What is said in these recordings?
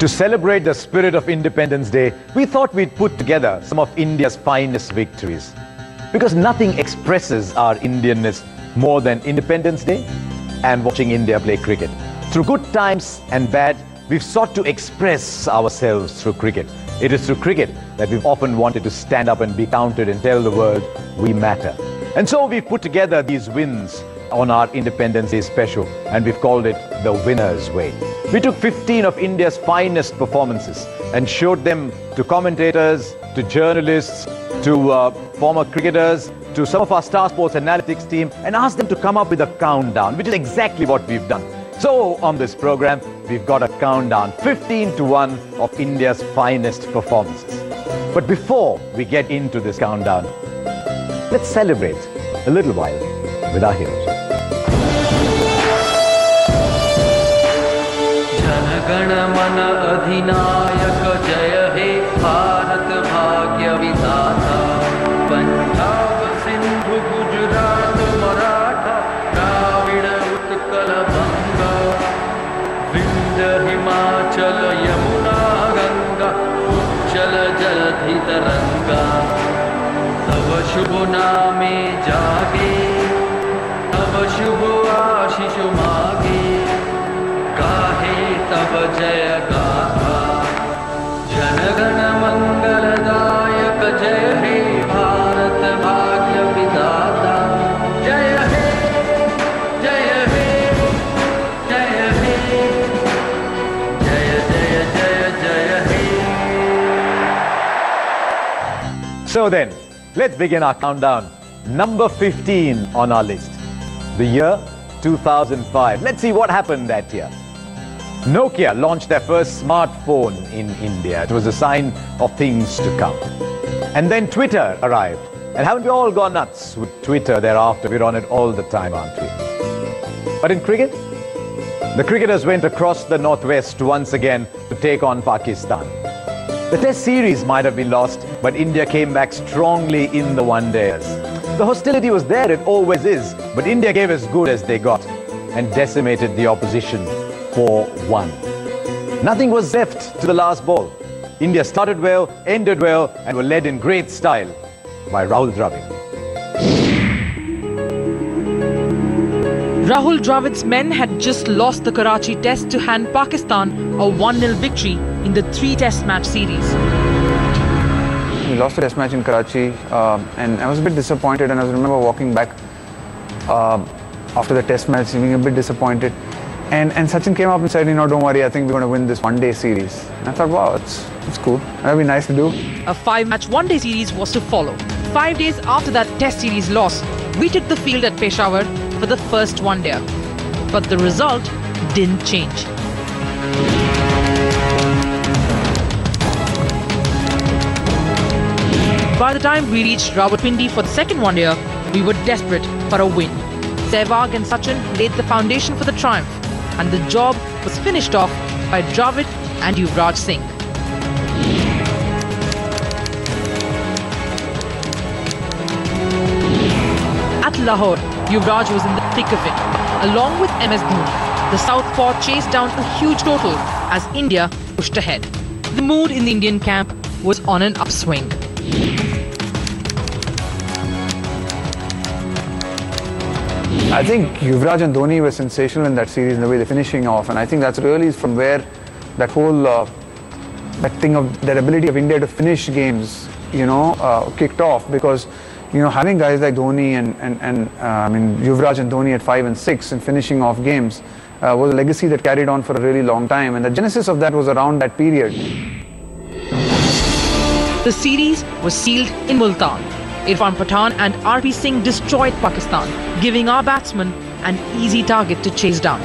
To celebrate the spirit of Independence Day, we thought we'd put together some of India's finest victories. Because nothing expresses our Indianness more than Independence Day and watching India play cricket. Through good times and bad, we've sought to express ourselves through cricket. It is through cricket that we've often wanted to stand up and be counted and tell the world we matter. And so we've put together these wins on our Independence Day special, and we've called it the winner's way. We took 15 of India's finest performances and showed them to commentators, to journalists, to former cricketers, to some of our Star Sports analytics team, and asked them to come up with a countdown, which is exactly what we've done. So on this program, we've got a countdown, 15-1 of India's finest performances. But before we get into this countdown, let's celebrate a little while with our heroes. गण मन अधिनायक जय हे भारत भाग्य विधाता पंजाब सिंधु गुजरात मराठा द्राविड़ उत्कल बंगा विंध्य हिमाचल यमुना गंगा उच्चल जलधि तरंगा तव शुभ नामे जागे तव शुभ आशीष मागे गाहे तब जय गाथा जनगण मंगलदायक जय हे भारत भाग्य विधाता जय हे जय हे जय हे जय जय जय जय हे. So then, let's begin our countdown. Number 15 on our list. The year 2005. Let's see what happened that year. Nokia launched their first smartphone in India. It was a sign of things to come. And then Twitter arrived. And haven't we all gone nuts with Twitter thereafter? We're on it all the time, aren't we? But in cricket, the cricketers went across the northwest once again to take on Pakistan. The test series might have been lost, but India came back strongly in the one-dayers. The hostility was there, it always is, but India gave as good as they got and decimated the opposition 4-1. Nothing was left to the last ball. India started well, ended well, and were led in great style by Rahul Dravid. Rahul Dravid's men had just lost the Karachi test to hand Pakistan a 1-0 victory in the 3-test match series. We lost the test match in Karachi and I was a bit disappointed, and I remember walking back after the test match being a bit disappointed. And Sachin came up and said, don't worry, I think we're going to win this one-day series. And I thought, wow, it's cool. That'd be nice to do. A 5-match one-day series was to follow. 5 days after that test series loss, we took the field at Peshawar for the first one-day. But the result didn't change. By the time we reached Rawalpindi for the second one-day, we were desperate for a win. Sehwag and Sachin laid the foundation for the triumph, and the job was finished off by Dravid and Yuvraj Singh. At Lahore, Yuvraj was in the thick of it. Along with MS Dhoni, the southpaw chased down a huge total as India pushed ahead. The mood in the Indian camp was on an upswing. I think Yuvraj and Dhoni were sensational in that series in the way they're finishing off, and I think that's really from where that whole that ability of India to finish games, kicked off, because having guys like Dhoni and Yuvraj and Dhoni at 5 and 6 and finishing off games was a legacy that carried on for a really long time, and the genesis of that was around that period. The series was sealed in Multan. Irfan Pathan and RP Singh destroyed Pakistan, giving our batsmen an easy target to chase down.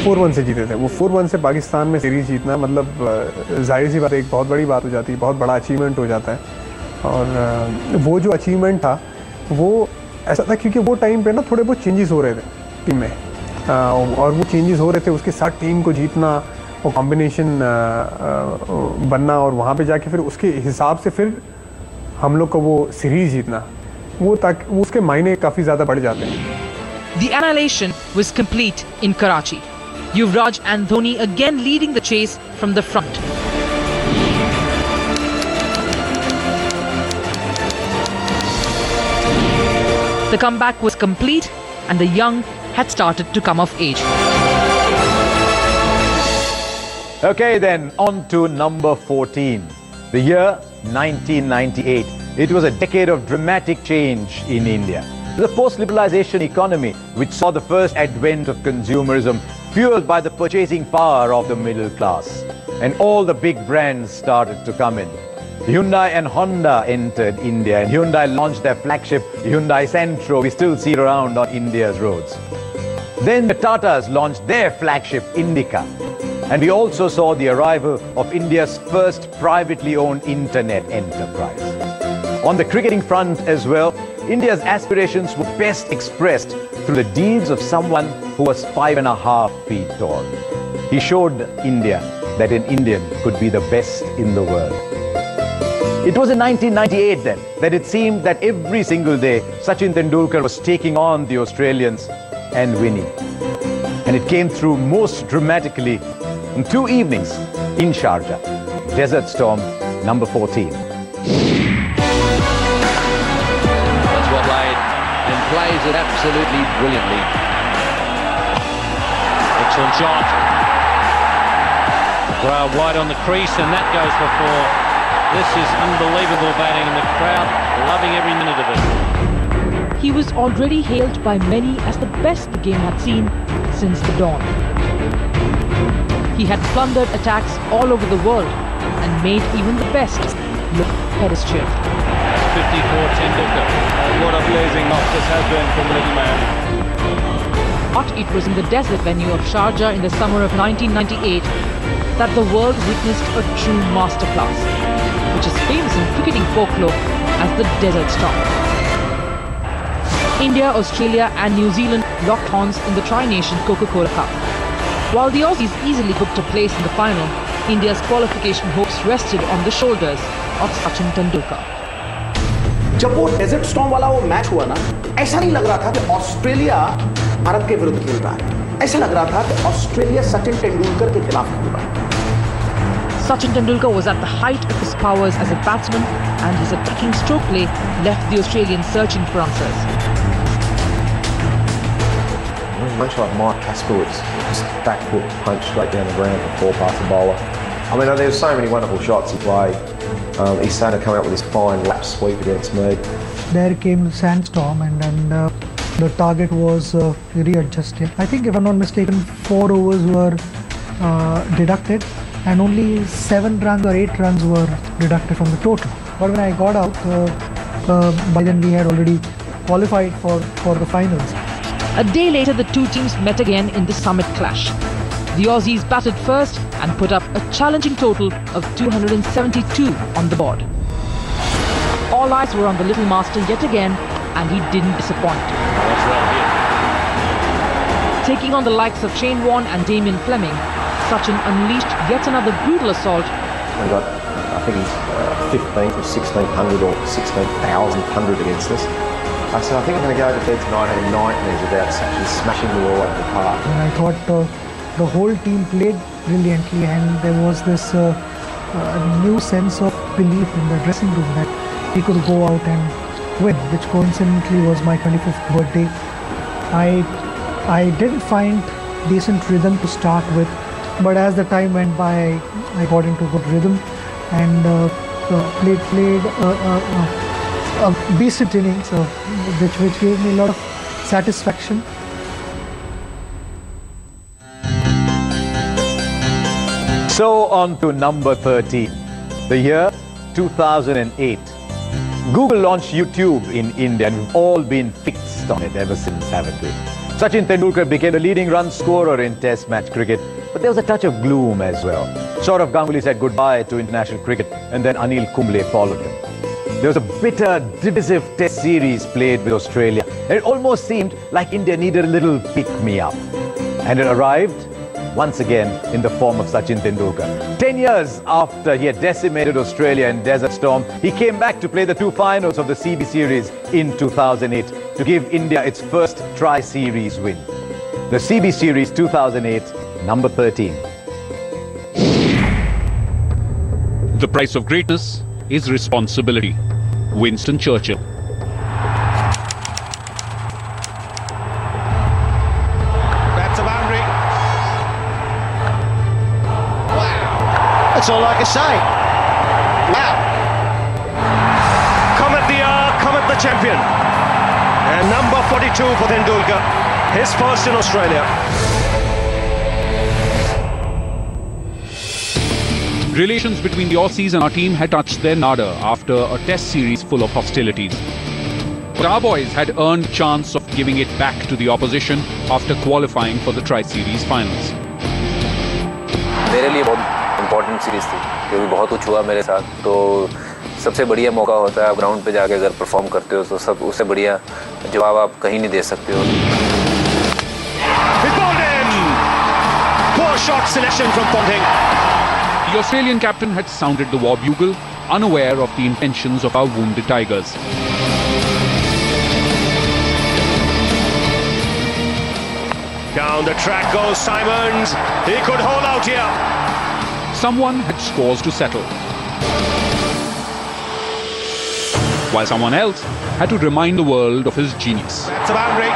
Four 1 से जीते थे वो 4-1 से पाकिस्तान में series जीतना मतलब जाहिर सी बात एक बहुत बड़ी बात हो जाती है, बहुत बड़ा अचीवमेंट हो जाता है. और वो जो अचीवमेंट था वो ऐसा था क्योंकि वो टाइम पे ना थोड़े बहुत चेंजेस हो रहे थे टीम में, और वो चेंजेस हो रहे थे, उसके साथ टीम को जीतना, वो कॉम्बिनेशन बनना, और वहाँ पे जाके फिर उसके हिसाब से फिर हम लोग को वो सीरीज़ जीतना, वो उसके मायने काफ़ी ज़्यादा बढ़ जाते हैं. The annihilation was complete in Karachi. Yuvraj and Dhoni again leading the chase from the front. The comeback was complete and the young had started to come of age. Okay then, on to number 14. The year 1998. It was a decade of dramatic change in India. The post-liberalization economy, which saw the first advent of consumerism, fueled by the purchasing power of the middle class. And all the big brands started to come in. Hyundai and Honda entered India, and Hyundai launched their flagship Hyundai Santro. We still see it around on India's roads. Then the Tatas launched their flagship Indica. And we also saw the arrival of India's first privately owned internet enterprise. On the cricketing front as well, India's aspirations were best expressed through the deeds of someone who was 5.5 feet tall. He showed India that an Indian could be the best in the world. It was in 1998 then that it seemed that every single day Sachin Tendulkar was taking on the Australians and winning. And it came through most dramatically in 2 evenings in Sharjah. Desert Storm number 14. And plays it absolutely brilliantly. Excellent shot. Grow wide on the crease, and that goes for 4. This is unbelievable batting, and the crowd loving every minute of it. He was already hailed by many as the best the game had seen since the dawn. He had plundered attacks all over the world and made even the best look pedestrian. 54 Tendulkar. What a blazing knock this has been from the little man. But it was in the desert venue of Sharjah in the summer of 1998 that the world witnessed a true masterclass, which is famous in cricketing folklore as the Desert Storm. India, Australia and New Zealand locked horns in the Tri-Nation Coca-Cola Cup. While the Aussies easily booked a place in the final, India's qualification hopes rested on the shoulders of Sachin Tendulkar. जब वो desert storm वाला वो match हुआ ना, ऐसा नहीं लग रहा था कि ऑस्ट्रेलिया भारत के विरुद्ध खेल रहा है. ऐसा लग रहा था कि ऑस्ट्रेलिया सचिन तेंदुलकर के खिलाफ खेल रहा है. Sachin Tendulkar was at the height of his powers as a batsman, and his attacking stroke play left the Australians searching for answers. Much like Mike Casper's just back foot punch straight down the ground and four past the bowler. I mean, there's so many wonderful shots he played. He's starting to come out with this fine lap sweep against me. There came the sandstorm and the target was readjusted. I think, if I'm not mistaken, 4 overs were deducted and only 7 runs or 8 runs were deducted from the total. But when I got out, by then we had already qualified for the finals. A day later, the two teams met again in the summit clash. The Aussies batted first and put up a challenging total of 272 on the board. All eyes were on the little master yet again, and he didn't disappoint. That's well hit. Taking on the likes of Shane Warne and Damien Fleming, Sachin unleashed yet another brutal assault. We got, I think he's 15th or 1600 or 16,100 against us. So I think I'm going to go to bed tonight at 90s about Sachin smashing the ball over the park. And I thought the whole team played brilliantly, and there was this new sense of belief in the dressing room that we could go out and win, which coincidentally was my 25th birthday. I didn't find decent rhythm to start with, but as the time went by, I got into good rhythm and played a decent innings, which gave me a lot of satisfaction. So on to number 13, the year 2008. Google launched YouTube in India, and we've all been fixed on it ever since, haven't we? Sachin Tendulkar became the leading run scorer in Test match cricket, but there was a touch of gloom as well. Saurav Ganguly said goodbye to international cricket, and then Anil Kumble followed him. There was a bitter, divisive Test series played with Australia, and it almost seemed like India needed a little pick-me-up. And it arrived once again in the form of Sachin Tendulkar. 10 years after he had decimated Australia in Desert Storm, he came back to play the two finals of the CB Series in 2008 to give India its first Tri-Series win. The CB Series 2008, number 13. The price of greatness is responsibility. Winston Churchill. That's a boundary. Wow. That's all I can say. Wow. Come at the champion. And number 42 for Tendulkar. His first in Australia. Relations between the Aussies and our team had touched their nada after a test series full of hostilities. But our boys had earned chance of giving it back to the opposition after qualifying for the Tri-Series finals. मेरे लिए बहुत important series थी क्योंकि बहुत कुछ हुआ मेरे साथ, तो सबसे बढ़िया मौका होता है आप ग्राउंड पे जाके अगर परफॉर्म करते हो तो सब उससे बढ़िया जवाब आप कहीं नहीं दे सकते हो. Poor shot selection from Ponting. The Australian captain had sounded the war bugle, unaware of the intentions of our wounded Tigers. Down the track goes Simons. He could hold out here. Someone had scores to settle, while someone else had to remind the world of his genius. That's a boundary.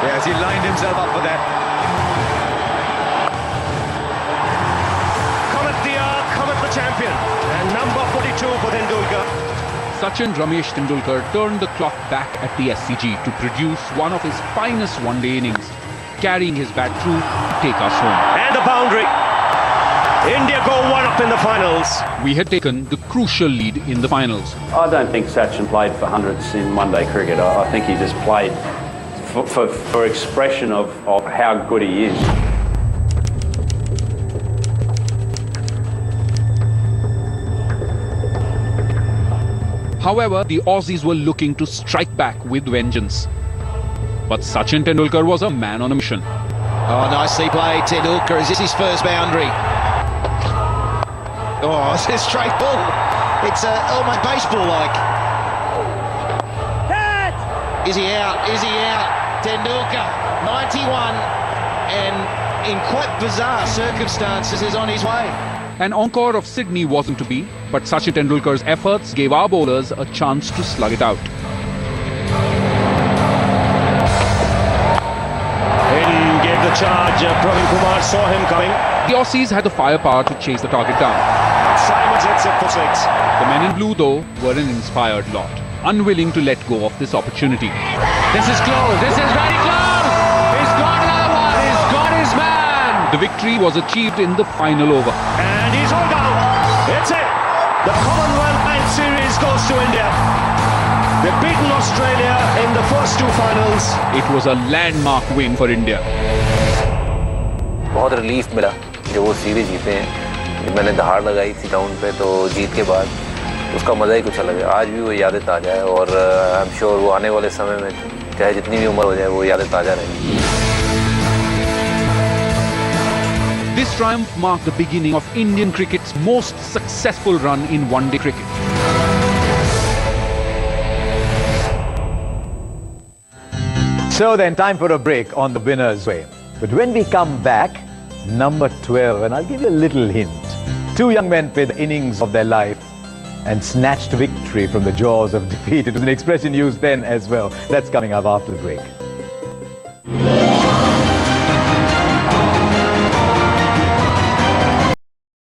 Yes, he lined himself up for that. Come at the champion. And number 42 for Tendulkar. Sachin Ramesh Tendulkar turned the clock back at the SCG to produce one of his finest one-day innings, carrying his bat through to take us home. And a boundary. India go one up in the finals. We had taken the crucial lead in the finals. I don't think Sachin played for hundreds in one-day cricket. I think he just played for expression of how good he is. However, the Aussies were looking to strike back with vengeance. But Sachin Tendulkar was a man on a mission. Oh, nicely played, Tendulkar. Is this his first boundary? Oh, it's a straight ball. It's almost baseball-like. Is he out? Is he out? Tendulkar, 91, and in quite bizarre circumstances is on his way. An encore of Sydney wasn't to be, but Sachin Tendulkar's efforts gave our bowlers a chance to slug it out. In gave the charge. Praveen Kumar saw him coming. The Aussies had the firepower to chase the target down. Simons hits it for 6. The men in blue, though, were an inspired lot, unwilling to let go of this opportunity. This is close. This is very close. He's got another one. He's got his man. The victory was achieved in the final over. And he's all down. It's it. The Commonwealth Bank Series goes to India. They've beaten Australia in the first two finals. It was a landmark win for India. बहुत relief मिला जो वो series जीते हैं. मैंने दहाड़ लगाई थी ग्राउंड पे, तो जीत के बाद उसका मज़ा ही कुछ अलग है. आज भी वो यादें ताज़ा है और आई एम श्योर वो आने वाले समय में चाहे जितनी भी उम्र हो जाए वो यादें ताज़ा रहेंगी. This triumph marked the beginning of Indian cricket's most successful run in one-day cricket. So then, time for a break on the winner's way. But when we come back, number 12, and I'll give you a little hint. Two young men played the innings of their life and snatched victory from the jaws of defeat. It was an expression used then as well. That's coming up after the break.